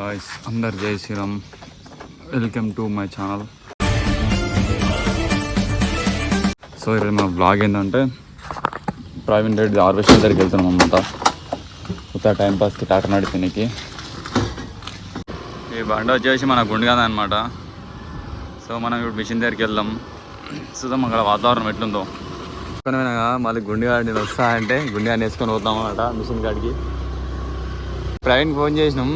Guys అందరు Jai Shriram, welcome to my channel. So ఈరోజు మన బ్లాగ్ ఏంటంటే ప్రవీణ్ రెడ్డి హార్వెస్టర్ దగ్గరికి వెళ్తున్నాం అన్నమాట. కొత్త టైంపాస్కి టాటర్ నడిపినికి. ఈ బండ వచ్చేసి మన గుండెగానే అనమాట. సో మనం ఇప్పుడు మిషన్ దగ్గరికి వెళ్దాం, చూద్దాం అక్కడ వాతావరణం ఎట్లుందో. వినగా మళ్ళీ గుండెగాడి నేను వస్తా అంటే గుండెగాడిని వేసుకొని పోతాం అన్నమాట మిషన్ కాడికి. ప్రవీణ్ ఫోన్ చేసినాం,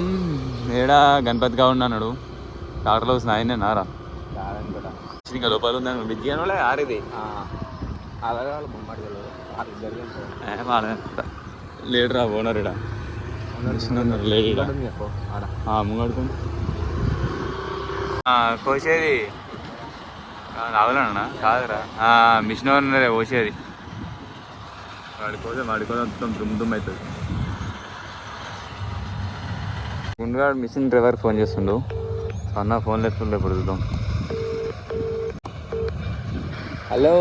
ఏడా గణపతిగా ఉన్నాడు డాక్టర్లో వస్తుంది ఆయనే నారా ఇంకా లోపల ఉందని బిజ్జి ఆరేది లేడురా ఓనర్ ఇడా లేడు ముంగడుకు కోసేది అవలన్నా కాదురా మిషన్ ఓనరే కోసేది. వాడికోసం మొత్తం దుమ్ అవుతుంది. గుండుగాడు మిషన్ డ్రైవర్ ఫోన్ చేస్తుండు, అన్న ఫోన్లో ఎత్తుండే ఇప్పుడు చూద్దాం. హలో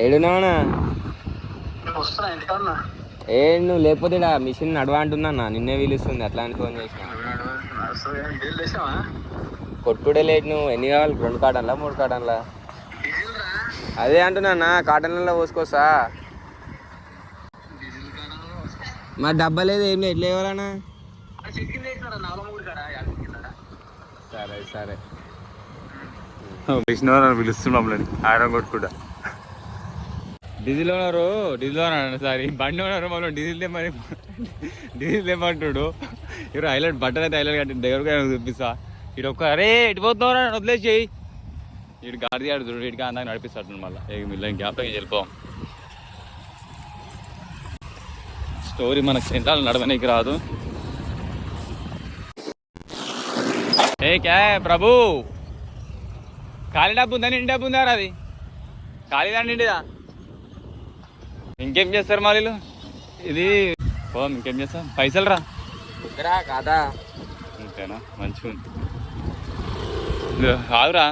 ఏడున్నావనా? ఏ నువ్వు లేకపోతే మిషన్ నడవ అంటున్నా, నిన్నే పిలుస్తుంది అట్లా అని ఫోన్ చేసిన. కొట్టుడే లేట్. నువ్వు ఎన్ని కావాలి? 2 కాటన్లా 3 కాటన్లా? అదే అంటున్నా, కాటన్లలో పోసుకోసా మరి డబ్బా లేదు ఏం లేదు, ఎట్లా ఇవ్వాలన్నా? సరే సరే మిషన్ ఓనర్ పిలుస్తున్నాం ఆయన కొట్టుకుంటా. డీజిల్ ఓనర్ సారీ బండి ఓనర్ మళ్ళీ డీజిల్ తెమ్మంటుడు. ఇప్పుడు హైలైట్ బట్టలు అయితే హైలైట్ కట్టి దగ్గరగా చూపిస్తా. ఇటు ఒక్క అరే ఇటు పోతున్నారా వదిలేసేయి, ఇటు గాడి ఆడుతుడు, ఇటుగా అందాక నడిపిస్తాడు. మళ్ళీ గ్యాప్ వెళ్ళిపోం. స్టోరీ మనకు సెంట్రాలు నడవనీకి రాదు. ఏ క్యా ప్రభు, ఖాళీ డబ్బు ఉందా నిండి డబ్బు ఉందా? అది ఖాళీదా నిండిదా? ఇంకేం చేస్తారు మాలీలు? ఇది పోదాం, ఇంకేం చేస్తాం? పైసలు రా కాదా? అంతేనా? మంచిగా ఉంది కాదురా.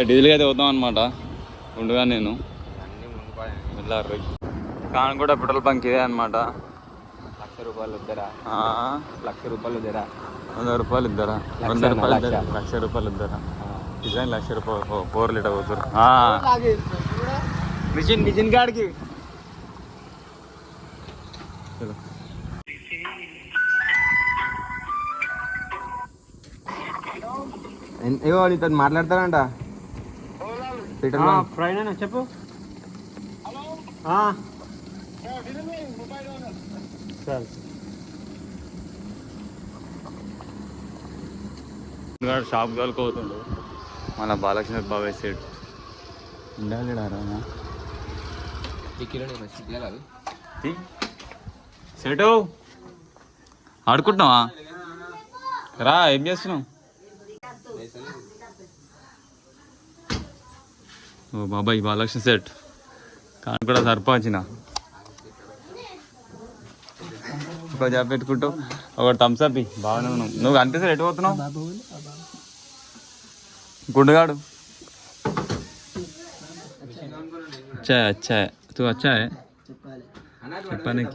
డీజిల్గా అయితే వద్దాం అనమాట. ఉండగా నేను వెళ్ళారు కానీ కూడా పెట్రోల్ బంక్ ఇదే అనమాట. 1,00,000 రూపాయలు ఇద్దరా? 1,00,000 రూపాయలు ఇద్దరా? 100 రూపాయలు ఇద్దరా? 100 రూపాయలు ఇద్దరా? 1,00,000 రూపాయలు ఇద్దరా? డిజైన్ 1,00,000 రూపాయలు 4 లీటర్ పోతారు మిషన్ కాడికి. ఏవో నీతో మాట్లాడతారంట. చెప్పు. షాప్ తోలుకోతుండు మన బాలకృష్ణ బాబాయ్ సెట్ ఉండాలిడారా సెటు ఆడుకుంటున్నావా? రా, ఏం చేస్తున్నావు? ఓ బాబాయ్ బాలకృష్ణ సెట్ కానీ కూడా సరిపోవచ్చిన ఒక జాబ్ పెట్టుకుంటావు, ఒక థమ్స్ అప్ బాగానే ఉన్నావు. నువ్వు కనిపిస్తే ఎటు పోతున్నావు? గుండుగాడు వచ్చాయి తూ వచ్చాయి చెప్పానికి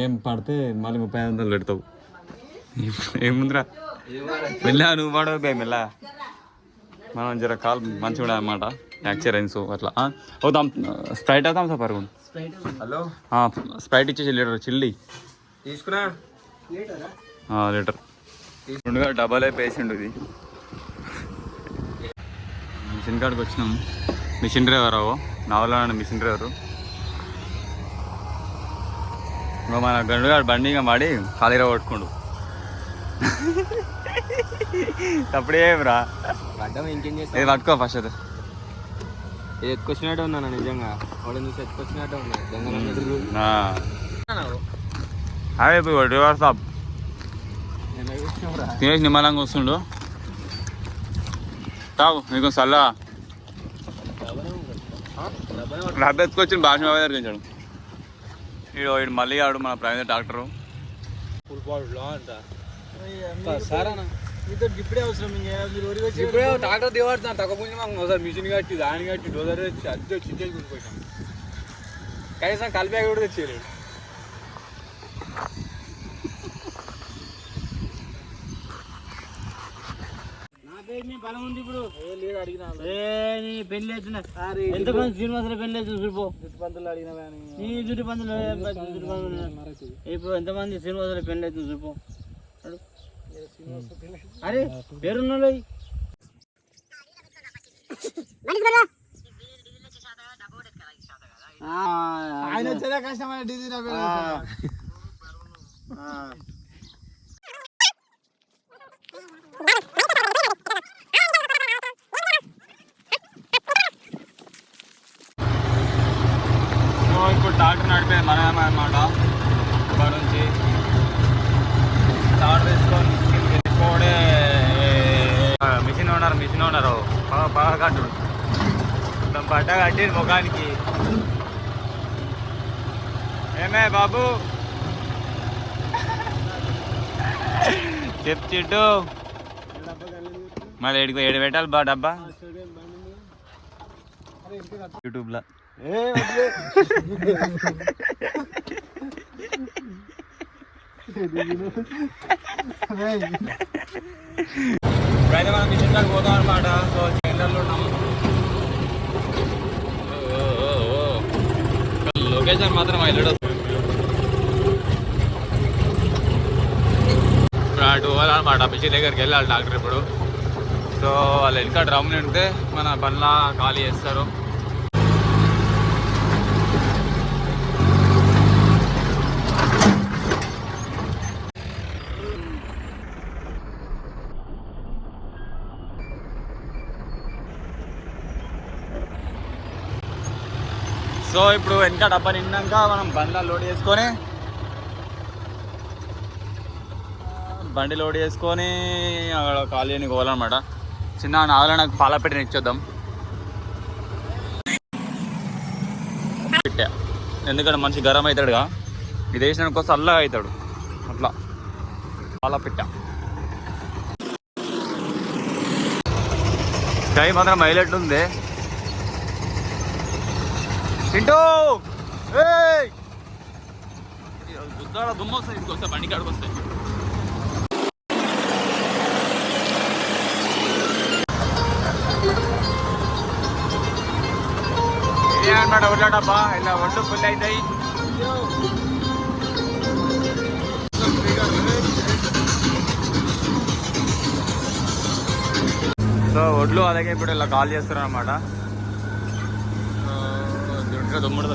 ఏం పడితే మళ్ళీ 3500 పెడతావు. ఏముందిరా మెల్లా, నువ్వు పడవు మెల్లా. మనం జర కాల్ మంచిగా ఉండదు అనమాట, యాక్చరైన్స్ అట్లా. ఓ స్ప్రైట్ అవుతాం సార్ పరుగుండు. హలో స్ప్రైట్ ఇచ్చేసి లీటర్ చిల్లి తీసుకున్నా లీటర్. గుండుగా డబల్ పేషెంట్. ఇది మిషన్ కాడికి వచ్చినాం. మిషన్ డ్రైవర్ నావలో మిషన్ డ్రైవరు. ఇంకా మన గండుగాడు బండి ఇంకా వాడి ఖాళీగా కొట్టుకోండు. అప్పుడేమ్రా ఇంకేం చేస్తా? ఇది పట్టుకో ఫస్ట్. అయితే ఇది ఎత్తుకొచ్చినట్టు ఉన్నా నిజంగా, వాడు చూసి ఎత్తుకొచ్చినట్టు ఉన్నా. అదే డ్రైవర్ సాబ్ తినేసి నిమ్మలంగా వస్తుండు. తావు నీకు చల్ల డబ్బు ఎత్తుకొచ్చి భాష జరిగించాడు. వీడు మళ్ళీ ఆడు మన ప్రైవేట్ డాక్టరు. ఇప్పుడే అవసరం ఇప్పుడే డాక్టర్ దివాడుతాను తక్కువ ముందు మాకు మిషన్ కట్టి దాని కట్టి డోజర్ తెచ్చి అద్దె చిచ్చేసి కొనుక్కొచ్చాం. కనీసం కలిపి కూడా తెచ్చేయలేడు. బలం ఉంది ఇప్పుడు లేదు అడిగినా పెళ్లి అవుతున్నా ఎంతమంది శ్రీనివాసరావు పెళ్లి అవుతుంది చూడిపో జుట్టుపంతులు అడిగినా నీ జుట్టుపంతులు ఇప్పుడు ఎంతమంది శ్రీనివాసరావు పెళ్లి అవుతుంది చూడిపో అరే పేరున్నా ఆయన వచ్చేదా కష్టమైన డీజీ ఇప్పుడు ట్రాక్టర్ నడిపేది మనమే అనమాట. ఇక్కడ నుంచి స్టార్ట్ తీసుకొని వెళ్ళిపోవడే మిషన్ ఓనరు బాగా కట్టు బట్ట కట్టి ముఖానికి. ఏమే బాబు చెప్చిట్టు మళ్ళీ ఏడు పెట్టాలి బా డబ్బా యూట్యూబ్లో. ఇప్పుడైతే మనం మిషన్ కాడికి పోతాం అనమాట. సో చెండర్లో ఉన్నాము. లొకేషన్ మాత్రం వెళ్ళడు. ఇప్పుడు అటు పోవాలన్నమాట. మిషన్ దగ్గరికి వెళ్ళాలి డాక్టర్ ఇప్పుడు. సో వాళ్ళు వెనక డ్రమ్ నిండితే మన బండ్లా ఖాళీ చేస్తారు. సో ఇప్పుడు వెనక డబ్బా నిండాక మనం బండ్లో లోడ్ చేసుకొని బండి లోడ్ చేసుకొని అక్కడ ఖాళీ పోవాలన్నమాట. చిన్న నాలుగు నాకు పాల పెట్టి ఇచ్చేద్దాం. పెట్టా ఎందుకంటే మంచి గరం అవుతాడుగా. ఇది వేసినాక చల్లగా అవుతాడు అట్లా పాల పెట్టా. స్కై మాత్రం హైలైట్ ఉంది. చింటూ బుద్ధాడ దుమ్మ వస్తాయి. ఇంటికి వస్తాయి బండి కాడికి వస్తాయి. ఇదే అనమాట ఒడ్ల డబ్బా. ఇలా ఒడ్లు ఫుల్ అవుతాయి. సో ఒడ్లు అలాగే ఇప్పుడు ఇలా కాల్ చేస్తారు అనమాట. దుమ్ముడు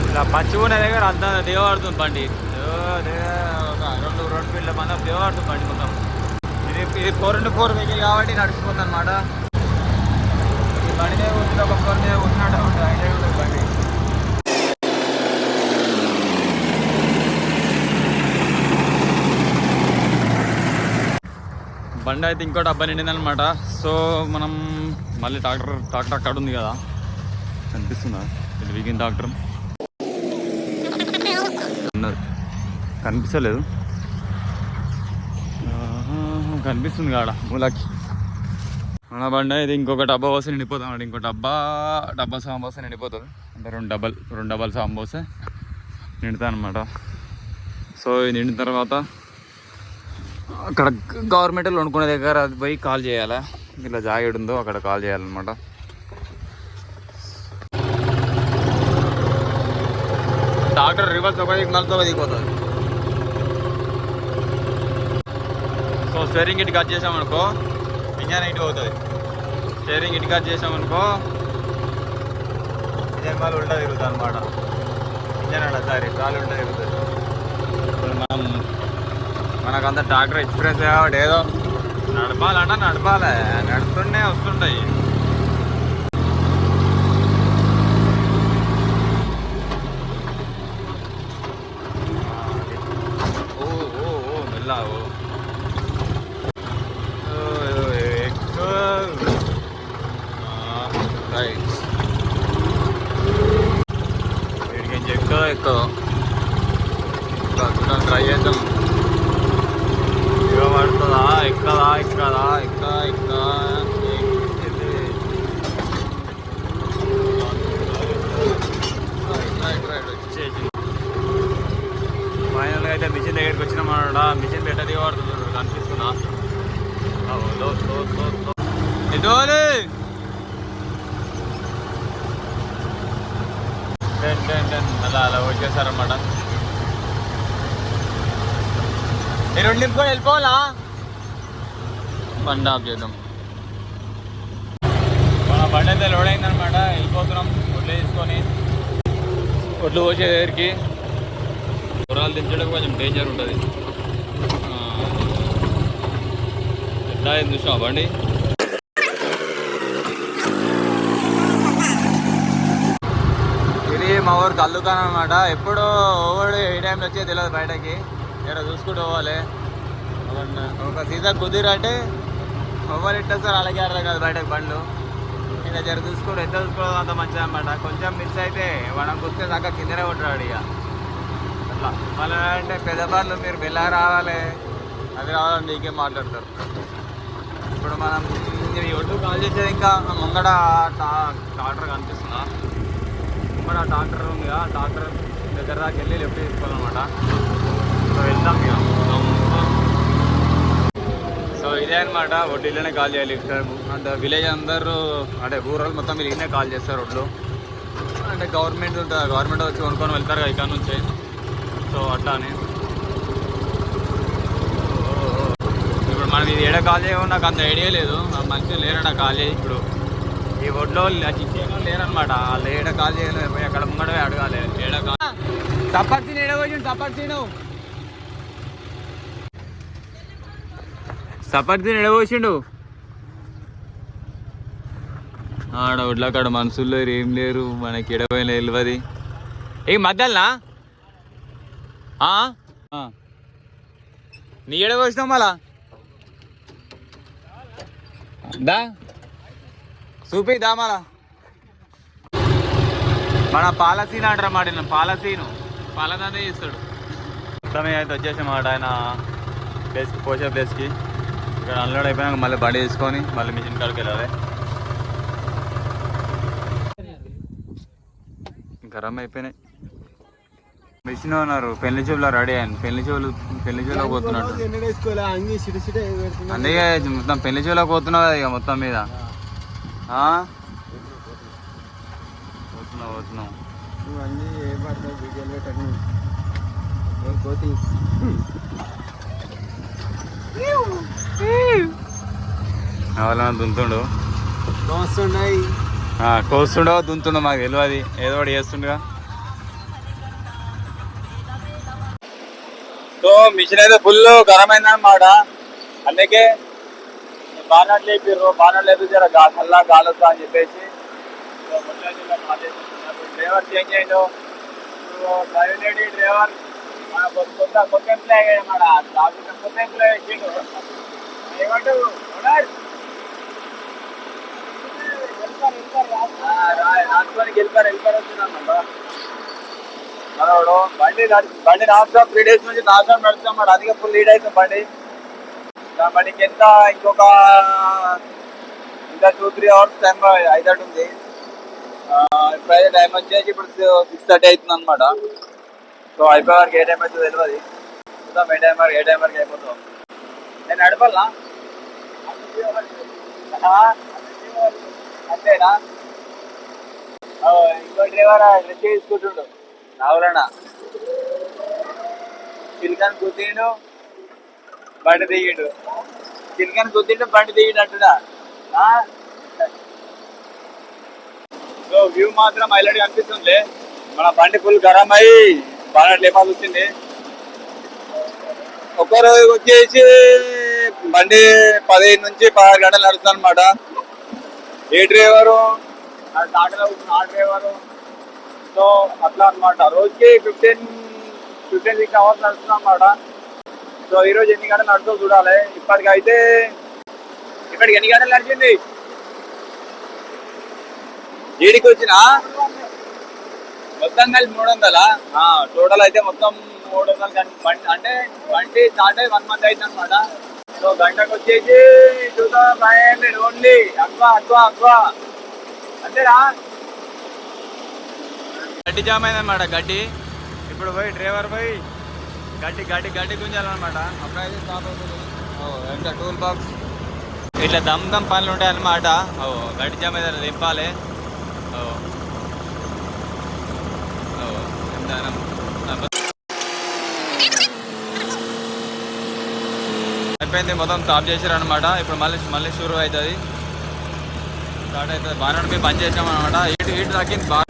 ఇలా పచ్చిగున్న దగ్గర అంత దేవాడుతుంది బండి. రెండు ఫీట్ల మంది దేవాడుతుంది బండి మొత్తం. ఇది 4x4 వెహికల్ కాబట్టి నడిచిపోతుంది అనమాట. ఈ బండి మీద కూర్చుంటే ఒక 4 మీద కూర్చున్నట్టు ఉంటుంది. ఐడియా ఉంటుంది బండి. బండి అయితే ఇంకో డబ్బా నిండింది అనమాట. సో మనం మళ్ళీ ట్రాక్టర్ అక్కడ ఉంది కదా, కనిపిస్తుందా ఇది వీగిన్ ట్రాక్టర్ ఉన్నది కనిపిస్తలేదు. కనిపిస్తుంది కాడ మూలకి. మన బండి అయితే ఇంకొక డబ్బా పోస్తే నిండిపోతాం అండి. ఇంకో డబ్బా సాంబ పోస్తే నిండిపోతుంది. అంటే రెండు డబ్బాలు సాంబ పోస్తే నిండుతా అనమాట. సో ఇది నిండిన తర్వాత అక్కడ గవర్నమెంట్లో వండుకునే దగ్గర అది పోయి కాల్ చేయాలి. ఇలా జాకెట్ ఉందో అక్కడ కాల్ చేయాలన్నమాట. డాక్టర్ రివర్స్ ఒక మళ్ళీ దిగిపోతుంది. సో స్టీరింగ్ ఇటు కట్ చేసామనుకో ఇంజన్ ఇటు పోతుంది. స్టీరింగ్ ఇటు కట్ చేసామనుకో ఇంజన్ మళ్ళీ ఉల్టా తిరుగుతుంది అనమాట. ఇంజన్ అలా రాళ్ళు ఉల్టా తిరుగుతుంది. మనకంత ట్రాక్టర్ ఎక్స్పీరియన్స్ కాబట్టి ఏదో నడపాలంటే నడపాలి, నడుపుతుండే వస్తుంటాయి. మెల్లావు రైట్ వీడికి ఎక్కువ ట్రై చేద్దాం. పడుతుందా ఎక్కదా ఎక్కదా ఎక్క ఎటువాలి అలా అలా వచ్చేసారన్నమాట. ఈ రెండు నింపుకొని వెళ్ళిపోవాలా? బండి ఆఫ్ చేద్దాం. మన బండి అయితే లోడ్ అయిందనమాట. వెళ్ళిపోతున్నాం ఒడ్లు తీసుకొని. ఒడ్లు పోసే దగ్గరికి గుర్రాలు దించడం కొంచెం డేంజర్ ఉంటుంది. ఎట్లా అయింది చూసావా బండి? ఇది మా ఊరు కల్లుతాను అనమాట. ఎప్పుడు ఓవర్ ఏ టైంలో వచ్చే తెలియదు బయటకి. ఇక్కడ చూసుకుంటూ పోవాలి. ఒక సీజన్ కుదిరంటే ఓవర్ ఇట్టా సార్ అలాగే అర్థం కాదు బయటకు బండ్లు. ఇంకా జర చూసుకోవడం ఎంత చూసుకోవడం అంత మంచిది అనమాట. కొంచెం మిస్ అయితే మనం గుర్తే దాకా కిందనే ఉంటాడు ఇక అట్లా. మళ్ళీ అంటే పెద్ద బండ్లు మీరు బెల్లా రావాలి అది రావాలని నీకేం మాట్లాడతారు. ఇప్పుడు మనం ఈ ఒడ్డు కాల్ చేసేది ఇంకా ముంగడ ట్రాక్టర్ కనిపిస్తుందా? ముంగడ ట్రాక్టర్ ఉంది కదా, ట్రాక్టర్ దగ్గర దాకా వెళ్ళి లెఫ్ట్ తీసుకోవాలన్నమాట. సో వెళ్తాం ఇక. సో ఇదే అనమాట ఒడ్డు ఇళ్ళనే కాల్ చేయాలి. అంటే విలేజ్ అందరూ అంటే ఊరల్ మొత్తం మీరు ఇన్నే కాల్ చేస్తారు ఒడ్లు. అంటే గవర్నమెంట్ ఉంటుంది, గవర్నమెంట్ వచ్చి కొనుక్కొని వెళ్తారు ఇక్కడ నుంచి. సో అట్లా అని ఇప్పుడు మనం ఇది ఏడ కాల్ చేయమో నాకు అంత ఐడియా లేదు. మంచిగా లేరట కాల్ చేయి. ఇప్పుడు ఈ ఒడ్లో చిచ్చేమో లేరనమాట. వాళ్ళు ఏడ కాల్ చేయలేదు, పోయి అక్కడ ముంగడే అడగాలి. ఏడ కాల్ తప్పర్సీను ఏడ పోయి తప్పర్సీను సపర్సీని ఎడబోసిండు. ఆడ ఒడ్ల కాడ మనుషులు లేరు, ఏం లేరు. మనకి ఎడపోయిన తెలియదు. ఏ మధ్యలోనా నీ ఎడబోసినావు మళ్ళా దా చూపి దా మళ్ళా. మన పాలసీన్ అంటారన్నమాట. పాలసీను పాలదానే ఇస్తాడు. మొత్తం అయితే వచ్చేసామాట ఆయన ప్లేస్కి, పోసే ప్లేస్కి. ఇక్కడ అన్లోడ్ అయిపోయినాక మళ్ళీ బండి తీసుకొని మళ్ళీ మిషన్ కాడికి వెళ్ళాలి. గరం అయిపోయినాయి. మిషన్ ఉన్నారు. పెళ్లి చూపులో రెడీ అయ్యాను. పెళ్లి చెవులో పోతున్నట్టు. అందుకే మొత్తం పెళ్లి చెవులో పోతున్నావు కదా ఇక మొత్తం మీద. పోతున్నావు ఎవరైనా దుంతుండు కోస్తుండో దుంతుండో మాకు తెలియదు. ఏదో ఒకటి చేస్తుండగా. సో మిషన్ అయితే ఫుల్ గరం అయిందన్నమాట. అందుకే బానట్ లేపారు. బానట్ లేపి చల్లా గాలొస్తా అని చెప్పేసి డ్రైవర్ చేంజ్ అయ్యిండు. బయోలేడీ డ్రైవర్ కొత్త ఎంప్లాయ్ అయ్యాడు. కొత్త ఎంప్లాయ్ వచ్చిండు. ఏమంటారు రాజుకొని గెలిపారు వచ్చిందన్నమాట. మనోడు బండి నాశనం 3 days నుంచి నాశనం నడుస్తామాట. అందుకే ఫుల్ లీడ్ అవుతుంది బండి. బండికి ఎంత ఇంకా 2-3 hours టైం అవుతాడు ఉంది. ఇప్పుడైతే టైం వచ్చేసి ఇప్పుడు 6:30 అవుతుంది అనమాట. సో అయిపోయే వరకు ఏ టైం అవుతుందో తెలియదు. చూద్దాం ఏ టైం వరకు అయిపోతాం. నేను నడపాలా అంతేనా? ఇంకో డ్రైవర్ రెస్ట్ తీసుకుంటుండు. అవునా చిల్కన్ కుద్దిండు బండి దిగిండు. చిల్కన్ కుద్దిండు బండి దిగిండు అంటున్నా. సో వ్యూ మాత్రం హైలైట్ కనిపిస్తుంది. మన బండి ఫుల్ గరం అయ్యి బాగా లేపాల్సి వచ్చింది. ఒక్కరోజు వచ్చేసి బండి 15 నుంచి 16 గంటలు నడుస్తుంది అనమాట. ఏ డ్రైవరు టాటాలో కూర్చున్న ఆ డ్రైవరు. సో అట్లా అనమాట. రోజుకి 15-16 hours నడుస్తుంది అనమాట. సో ఈరోజు ఎన్ని గంటలు నడుస్తుందో చూడాలి. ఇప్పటికైతే ఇప్పటికి ఎన్ని గంటలు నడిచింది? ఏడికి వచ్చినా మొత్తం కలిసి 300. టోటల్ అయితే మొత్తం 300 అంటే బండి స్టార్ట్ అయ్యి 1 month అవుతుంది అనమాట. సో గంటకు వచ్చేసి 2500 ఓన్లీ. అక్వా అంతేనా? గడ్డి జామ్ అయిందనమాట. గడ్డి ఇప్పుడు పోయి డ్రైవర్ పోయి గడ్డి గుంజాలన్నమాట. అప్పుడైతే స్టాప్ అవుతుంది. ఇంకా టూల్ బాక్స్ ఇట్లా దమ్ దమ్ పనులు ఉంటాయి అన్నమాట. గడిచా మీద దింపాలి. అయిపోయింది, మొత్తం స్టాప్ చేసారు అనమాట. ఇప్పుడు మళ్ళీ షురు అవుతుంది, స్టార్ట్ అవుతుంది. బాగా బంద్ చేసాం అనమాట. హీట్ తగ్గింది బాగా.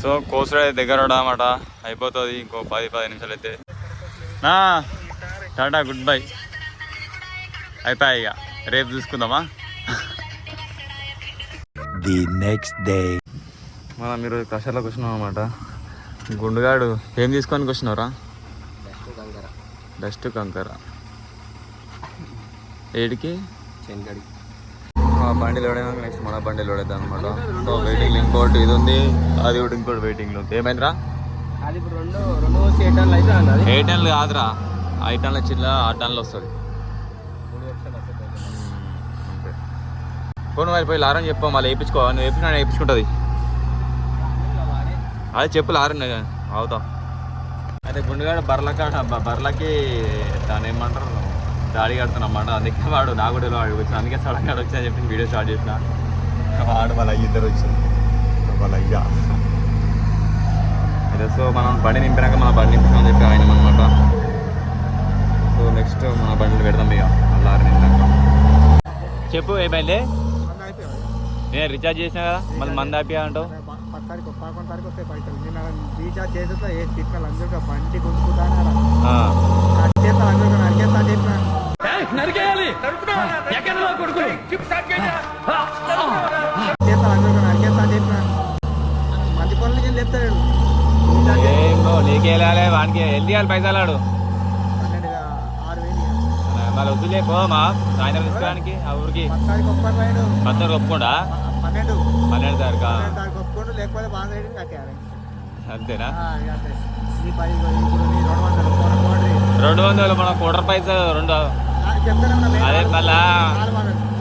సో కోసర దగ్గర అనమాట, అయిపోతుంది ఇంకో 10 నిమిషాలు అయితే. టాటా గుడ్ బై, అయిపోయాయి. ఇక రేపు చూసుకుందామా. ది నెక్స్ట్ డే మనం మీరు కషార్లోకి వచ్చినాం అనమాట. గుండుగాడు ఏం తీసుకోనికి వచ్చినారా? డస్ట్ కంకర. ఏడికి? మా బండి లోడ్ అయినా నెక్స్ట్ మన బండి లోడ్ అవుతుంది అనమాట. సో వెయిటింగ్ ఇంకోటి ఇది ఉంది, అది కూడా ఇంకోటి వెయిటింగ్ ఉంది. ఏమైందిరా? అది ఇప్పుడు రెండు 8 టన్నులు అయితే అన్నది. 8 టన్నులు కాదురా, 5 టన్నుల చిల్ల 6 టన్నులు వస్తుంది. పోను మరి పోయి లారని చెప్పు, మళ్ళీ వేయించుకో. నువ్వు వేయించుకున్నా వేయించుకుంటుంది. అదే చెప్పు లారని అవుతా. అయితే గుండుగాడు బర్లకి దాని ఏమంటారు దాడి కడుతున్నమాట. అందుకే వాడు నా కూడా వాడు వచ్చిన, అందుకే సడన్ గా వచ్చి అని చెప్పి వీడియో స్టార్ట్ చేసిన. వాడు వాళ్ళ ఇద్దరు వచ్చింది వాళ్ళ అయ్యా. అదే సో మనం బండి నింపినాక మన బండి నింపుతామని చెప్పి ఆయన అనమాట. సో నెక్స్ట్ మన బండిని పెడతాం ఇక లారీ నింపాక. చెప్పు ఏ బండి? నేను రీఛార్జ్ చేసినా కదా, మళ్ళీ మంది ఆపియా అంటావు. 11 తారీఖు వస్తాయి పైసలు. నేను రీఛార్జ్ చేసేస్తా, ఏ తిట్టిన అందరికీ బండి కొనుక్కుంటాను నరికేయాలి. మంది పనులకి వెళ్ళి చెప్తాడు. నీకెళ్ళాలి వానికి వెళ్ళాలి పైసలు ఆడు 6,000 మళ్ళీ వద్దులే పోమా సాయంత్రం తీసుకోవడానికి ఆ ఊరికి. 10 ఒప్పుకోండా? 12 తారీఖు ఒప్పుకోండు, లేకపోతే బాగా కట్టాలి. అంతేనా? 200 మన కోటర్ పైసలు 2 అదే మళ్ళా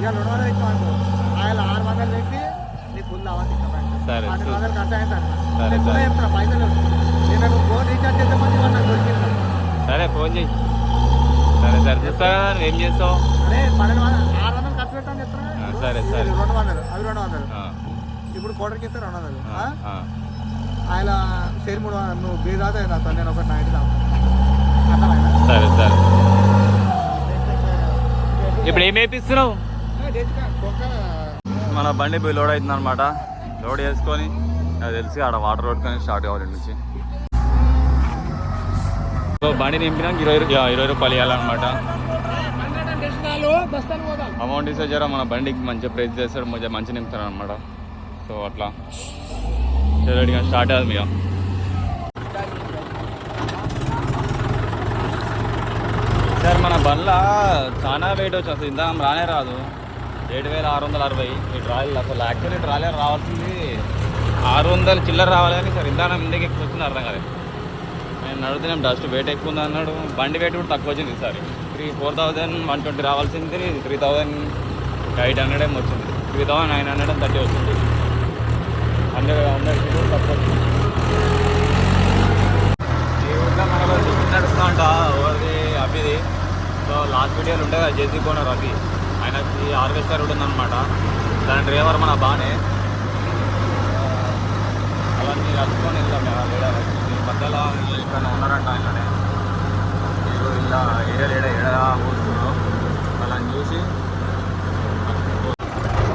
600 పెట్టి నీ ఫుల్ అవ్వాలి. సరే పైసలు నేను ఫోన్ రీఛార్జ్ చేద్దామని నాకు దొరికింది. సరే ఫోన్ చెయ్యి. సరే చూస్తా కదా, నువ్వేం చేస్తావు? అదే 600 ఖర్చు పెట్టాలని చెప్తున్నా. సరే 200 అవి 200 ఇప్పుడు కోటర్కి ఇస్తే 200. ఆయన సరి 300 నువ్వు బీర్ తాతే తాను, నేను ఒకటి 90 తాను. సరే ఇప్పుడు ఏం వేపిస్తున్నావు? మన బండి పోయి లోడ్ అవుతుంది అనమాట. లోడ్ చేసుకొని నాకు తెలిసి ఆడ వాటర్ కొట్టుకొని స్టార్ట్ కావాలి నుంచి. సో బండి నింపినాక 20 రూపాయలు ఇవ్వాలన్నమాట. అమౌంట్ ఇస్తే జర మన బండికి మంచిగా ప్రైస్ చేస్తాడు, మంచిగా నింపుతాడు అనమాట. సో అట్లా రెడీగా స్టార్ట్ అయ్యింది ఇక. సార్ మన బండ్ల చాలా వెయిట్ వచ్చి అసలు ఇంత రానే రాదు. 7,660 ఈ ట్రాలీలు. అసలు యాక్చువల్లీ ట్రాలీ రావాల్సింది 600 చిల్లర రావాలి కానీ సార్ ఇంత ముందుకు ఎక్కువ వచ్చింది అర్థం కాదు. నేను అడుగుతున్నాం డస్ట్ వెయిట్ ఎక్కువ ఉంది అన్నాడు. బండి వెయిట్ కూడా తక్కువ వచ్చింది ఈసారి. 4,120 రావాల్సింది 3,800 ఏమో వచ్చింది. 3,930 వచ్చింది. 100 కిలో తక్కువ వచ్చింది. ఈ ఊళ్ళో మనకు నడుస్తూ అంట ఎవరిది అభిది. సో లాస్ట్ వీడియోలు ఉంటే కదా జేసీ కోనర్ అభి, ఆయనకి హార్వెస్టర్ కూడా ఉందన్నమాట. దాని డ్రైవర్ మన బాగానే అవన్నీ నడుచుకొని వెళ్తాం ఈ మధ్యలో ఇక్కడ ఉన్నారంట ఆయననే. ఇలా ఏడా పోస్తున్నారు వాళ్ళని చూసి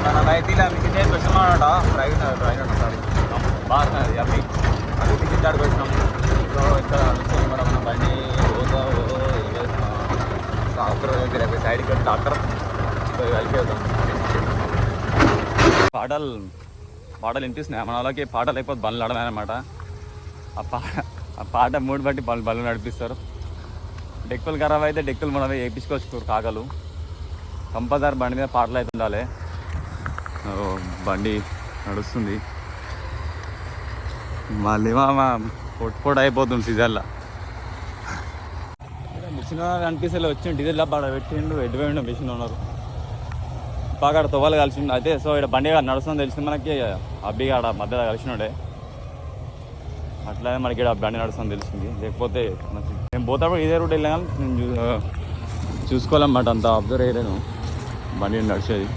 మనమైతే ఇలా మిషన్ చేసి వచ్చినామన్నమాట. డ్రైవర్ సారీ బాగా అవి అది మిషన్ దాడికి వచ్చినాం. సో ఇక్కడ మన బండి డాక్టర్ దగ్గర సైడ్కి వెళ్ళి డాక్టర్ కలిపి వెళ్తాం. పాటలు వినిపిస్తున్నాయి మన వాళ్ళకి. పాటలు అయిపోతే బండ్లు నడవనమాట. ఆ పాట మూడు బట్టి బండ్లు నడిపిస్తారు. డెక్కులు ఖరాబ్ అయితే డెక్కులు మనమే వేయించుకోవచ్చు కాకలు. కంపల్సరీ బండి మీద పాటలు అయితే ఉండాలి. బండి నడుస్తుంది. మళ్ళీ మా పొట్టు అయిపోతుంది సీజన్లో. మిషన్ అనిపిస్తే వచ్చిన డీజిల్ డబ్బా పెట్టిండు ఎడ్డు మిషన్ ఉన్నారు. బాగా తొవ్వాలి కలిసిండు అయితే. సో ఇక్కడ బండి నడుస్తుందని తెలిసింది మనకి. అబ్బి ఆడ మధ్యలో కలిసినాడే. అట్లానే మనకి ఇక్కడ బండి నడుస్తుందని తెలిసింది. లేకపోతే మేము పోతాడు ఇదే రూట్ వెళ్ళినా కానీ నేను చూసుకోవాలన్నమాట, అంత అబ్జర్వ్ చేయలేను బండి నడిచేది.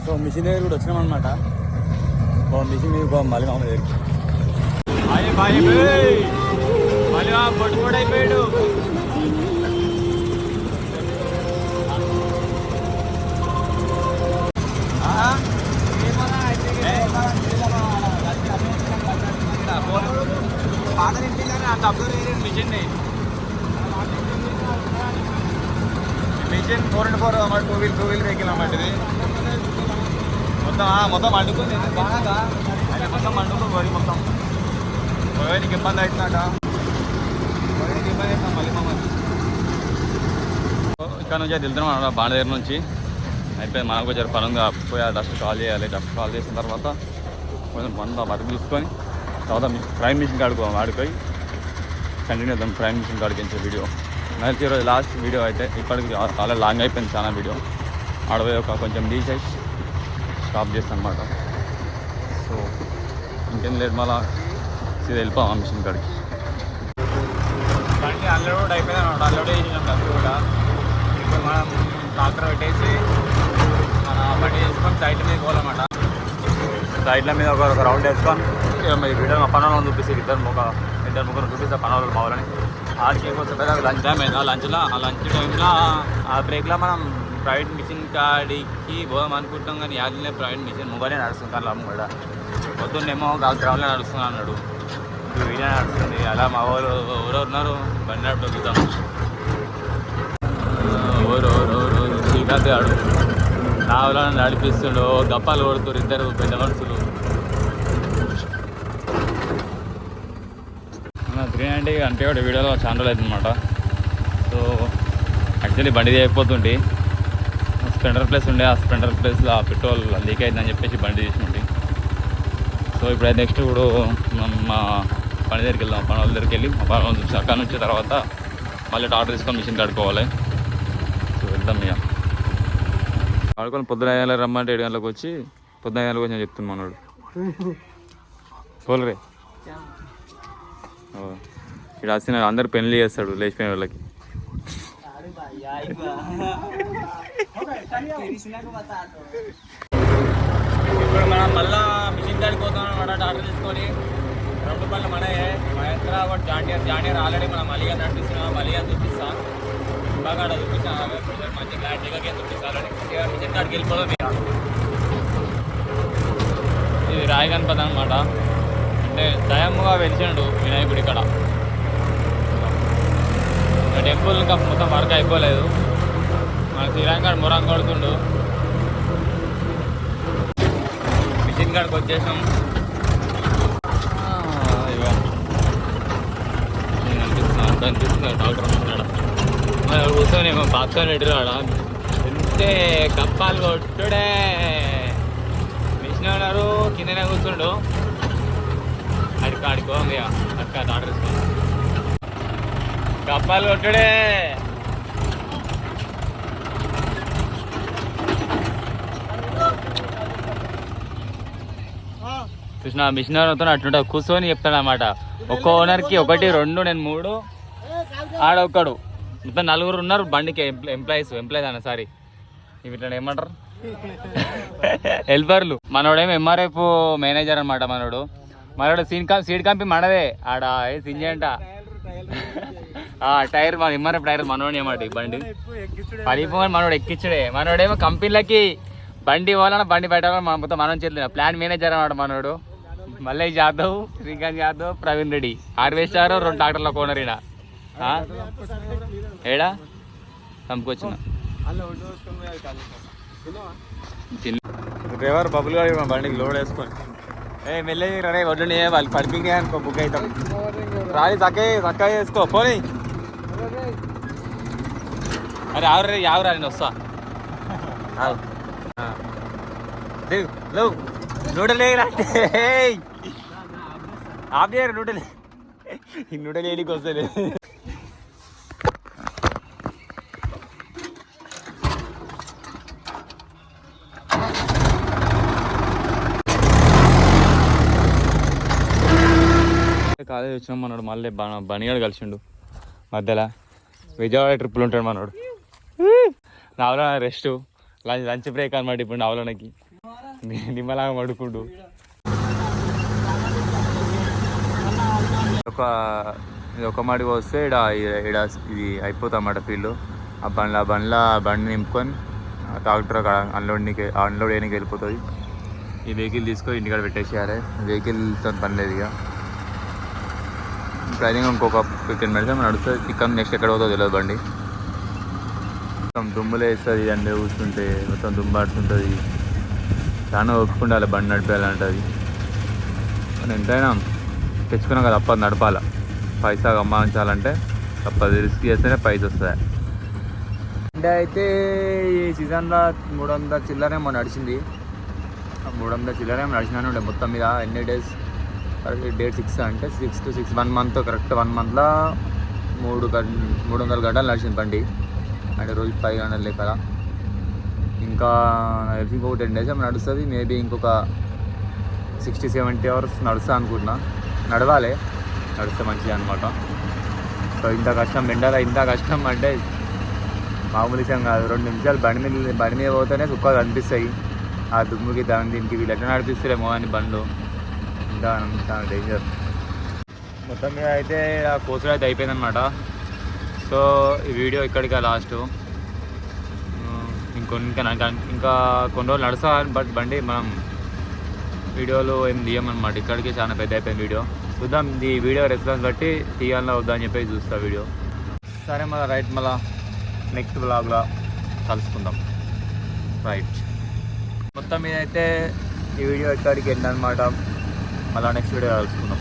సో మిషన్ దగ్గర కూడా వచ్చినామన్నమాట. మిషన్ మీద మళ్ళీ మామ దగ్గరికి మళ్ళీ పొట్టు కూడా అయిపోయాడు. మిషన్ 4x4 అన్నమాట, టూ వీల్ వెహికల్ అన్నమాట ఇది. మొత్తం వండుకుంది బాగా, అయితే మొత్తం వండుకుని వరి మొత్తం నీకు ఇబ్బంది అవుతుందట, నీకు ఇబ్బంది అవుతుంది మళ్ళీ మమ్మల్ని. ఇక్కడ నుంచి అయితే వెళ్తున్నాం అన్నమాట, బాండ దగ్గర నుంచి. అయిపోయింది, మనకు కొంచెం పనుగా పోయి డస్ట్ కాల్ చేయాలి. డస్ట్ కాల్ చేసిన తర్వాత కొంచెం పనులు వర్క్ చూసుకొని తర్వాత ప్రైమ్ మిషన్ ఆడుకోయి కంటిన్యూ అవుతాం. ప్రైమ్ మిషన్ కాడికించే వీడియో నాకు ఈరోజు లాస్ట్ వీడియో అయితే. ఇప్పటికి చాలా లాంగ్ అయిపోయింది చాలా వీడియో. ఆడపోయి ఒక కొంచెం డీసైజ్ స్టాప్ చేస్తాను అనమాట. సో ఇంకేం లేదు, మళ్ళీ సీదా వెళ్ళిపోయాం ఆ మిషన్ కాడికి. బండి అన్లోడ్ అయిపోయింది అనమాట, అన్లోడ్ చేసినాం డబ్బు కూడా. ఇప్పుడు మనం ట్రాక్టర్ పెట్టేసి మన బండి వేసుకొని సైడ్ మీద పోవాలన్నమాట. సైడ్ల మీద ఒక రౌండ్ వేసుకొని మీ వీడియో మా పనులను చూపిస్తే ఇద్దరు ముగ్గురు చూపిస్తే పనులు కావాలని. ఆడికి కొంచెం పెద్ద లంచ్ టైం అయింది. ఆ లంచ్ టైంలో ఆ బ్రేక్లో మనం ప్రైవేట్ మిషన్ కాడికి పోదాం అనుకుంటాం, కానీ యాదనే ప్రైవేట్ మిషన్ మొబైలే నడుస్తుంది. అమ్మ కూడా పొద్దున్నేమో గ్రౌండ్లో నడుస్తున్నా అన్నాడు, ఇప్పుడు వీడియో నడుస్తుంది. అలా మా ఊరు ఎవరో ఉన్నారు బండి నడుపుతూ చూద్దాం. ఎవరు శ్రీకాంత్ ఆడు నా ఊళ్ళో నడిపిస్తుండో, గప్పాలు కొడుతున్నారు ఇద్దరు పెద్ద మనుషులు. 390 అంటే కూడా వీడియోలో చాలా రోజులు అవుతుందన్నమాట. సో యాక్చువల్లీ బండి అయిపోతుంటే స్ప్లెండర్ ప్లేస్ ఉండే, ఆ స్ప్లెండర్ ప్లేస్లో పెట్రోల్ లీక్ అయిందని చెప్పేసి బండి తీసుకుంటే. సో ఇప్పుడైతే నెక్స్ట్ ఇప్పుడు మా పని దగ్గరికి వెళ్దాం. పని వాళ్ళ దగ్గరికి వెళ్ళి మా పని చూసి అక్కడ నుంచి తర్వాత మళ్ళీ టాటర్ తీసుకొని మిషన్ కడుక్కోవాలి. సో వెళ్దాం ఇక ఆడుకొని. పొద్దున 5 గంటలకు రమ్మంటే 7 గంటలకు వచ్చి పొద్దున 5 గంటలకు వచ్చి చెప్తున్నాడు పోలరే. ఇక్కడ వచ్చిన అందరు పెళ్లి చేస్తాడు లేచిపోయిన వాళ్ళకి. ఇప్పుడు మనం మళ్ళా మిషన్ కాడికి పోతాం అన్నమాట, టాటర్ తీసుకొని. 2 పనులు మనయే. మహేంద్ర ఒకటి జాండియర్ ఆల్రెడీ మనం మలిగా నడిపిస్తున్నాం, మలిగా చూపిస్తా బాగా చూపిస్తాను. మంచి క్లారిటీగా చూపిస్తాను. మిషన్ కాడికి వెళ్ళిపోదాం. ఇది రాయి గణపతి అనమాట, అంటే స్వయంగా వెలిచాడు వినాయకుడు ఇక్కడ. టెంపుల్ ఇంకా మొత్తం వర్క్ అయిపోలేదు. మన శ్రీరంగ మురం కొడుతుండు. మిషన్ కాడికి వచ్చేసాం. అనిపిస్తుంది డాక్టర్ అన్నాడు కూర్చొని బాత్కొని ఎటురాడ ఎంతే కప్పాలు కొట్టుడే. మిషన్ ఉన్నారు కిందనే కూర్చుండు. ఆడుకో అక్క డాక్టర్ తీసుకో కప్పాలు కొట్టుడే. కృష్ణ మిషన్ ఓనర్తో అట్లుంటా కూర్చొని చెప్తాడు అన్నమాట. ఒక్క ఓనర్కి 1, 2, నేను 3, ఆడొక్కడు, మొత్తం 4 ఉన్నారు బండికి. ఎంప్లాయీస్ అన్న సారీ ఇట్లా ఏమంటారు హెల్పర్లు. మనోడేమో ఎంఆర్ఎఫ్ మేనేజర్ అనమాట. మనోడు సీడ్ కంపి మనదే ఆడ సింజంట టైర్ మన ఎంఆర్ఎఫ్ టైర్ మనోడే అన్నమాట. బండి పడిపోని మనోడు ఎక్కించుడే. మనోడేమో కంపెనీలకి బండి ఇవ్వాలన్నా బండి పెట్టాలని మొత్తం మనం చేతులు. ప్లాన్ మేనేజర్ అన్నమాట మనోడు. మల్లేష్ యాదవ్, శ్రీకాంత్ యాదవ్, ప్రవీణ్ రెడ్డి. హార్వెస్టర్ 2 ట్రాక్టర్ల కోనర్ ఈడ ఏడా చంపుకొచ్చిన డ్రైవర్ బబుల్ గారు బండికి లోడ్ వేసుకొని మెల్లే రే వడ్లు వాళ్ళు పడిపింగ్ అనుకో బుక్ అవుతాం. రాలి చక్కగా వేసుకో పోనీ. అరే ఆవురే యావరా నేను వస్తా. నూడలే ఆపేరు నూడలే నూడలు ఏడికి వస్తుంది. కాలేజ్ వచ్చినాం అన్నాడు. మళ్ళీ బనిగాడు కలిసిండు మధ్యలో. విజయవాడ ట్రిప్పులు ఉంటాడు మనోడు. నావలో రెస్ట్ లంచ్ బ్రేక్ అనమాట ఇప్పుడు నావలోనకి నిమ్మలాగా పడుకుంటూ. ఒక మాడికి వస్తే ఇడ ఇది అయిపోతుంది అన్నమాట ఫీల్డ్. ఆ బండి నింపుకొని ట్రాక్టర్ అన్లోడ్ వేయడానికి వెళ్ళిపోతుంది. ఈ వెహికల్ తీసుకొని ఇంటికాడ పెట్టేసేయాలి. వెహికల్తో పని లేదు ఇక. ఇప్పుడు అయితే ఇంకొక 15 minutes నడుస్తుంది. చికెన్ నెక్స్ట్ ఎక్కడ పోతుందో తెలియదు బండి. మొత్తం దుమ్ములు వేస్తుంది అండి కూర్చుంటే, మొత్తం దుమ్ము పడుతుంటుంది. చాలా ఒప్పుకుండాలి బండి నడిపేయాలంటుంది. కానీ ఎంతైనా తెచ్చుకున్నాం కదా తప్పదు నడపాల. పైసా గమ్మాంచాలంటే తప్పదు, రిస్క్ చేస్తేనే పైసా వస్తుంది. అంటే అయితే ఈ సీజన్లో 300 చిల్లరేమో నడిచింది. 300 చిల్లరేమో నడిచినానే ఉండే మొత్తం మీద. ఎన్ని డేస్? డేట్ 6 అంటే 6 to 6 1 month, కరెక్ట్ 1 monthలో 300 గంటలు నడిచింది బండి. అంటే రోజు 10 గంటలు లెక్క. ఇంకా ఇంకొక 10 days ఏమో నడుస్తుంది. మేబీ ఇంకొక 60-70 hours నడుస్తా అనుకుంటున్నా. నడవాలి, నడిస్తే మంచిది అనమాట. సో ఇంత కష్టం ఎండలో, ఇంత కష్టం అంటే మామూలు విషయం కాదు. 2 నిమిషాలు బండి మీద పోతేనే సుఖాలు అనిపిస్తాయి. ఆ దుమ్ముకి దీనికి వీళ్ళు ఎట్లా నడిపిస్తారేమో అని బండ్లు ఇంకా డేంజర్. మొత్తం మీద అయితే ఆ కోసులు అయితే అయిపోయిందనమాట. సో ఈ వీడియో ఇక్కడికి లాస్ట్. ఇంకా కొన్ని రోజులు నడుస్తా, బట్ బండి మనం వీడియోలు ఏం తీయమన్నమాట. ఇక్కడికి చాలా పెద్ద అయిపోయింది వీడియో. చూద్దాం ఈ వీడియో రెస్పాన్స్ బట్టి తీయాలన్నా వద్దా అని చెప్పి చూస్తా వీడియో. సరే మళ్ళీ రైట్, మళ్ళీ నెక్స్ట్ బ్లాగ్లో కలుసుకుందాం. రైట్, మొత్తం మీద అయితే ఈ వీడియో ఇక్కడికి వెళ్ళిందనమాట. మళ్ళీ నెక్స్ట్ వీడియో కలుసుకుందాం.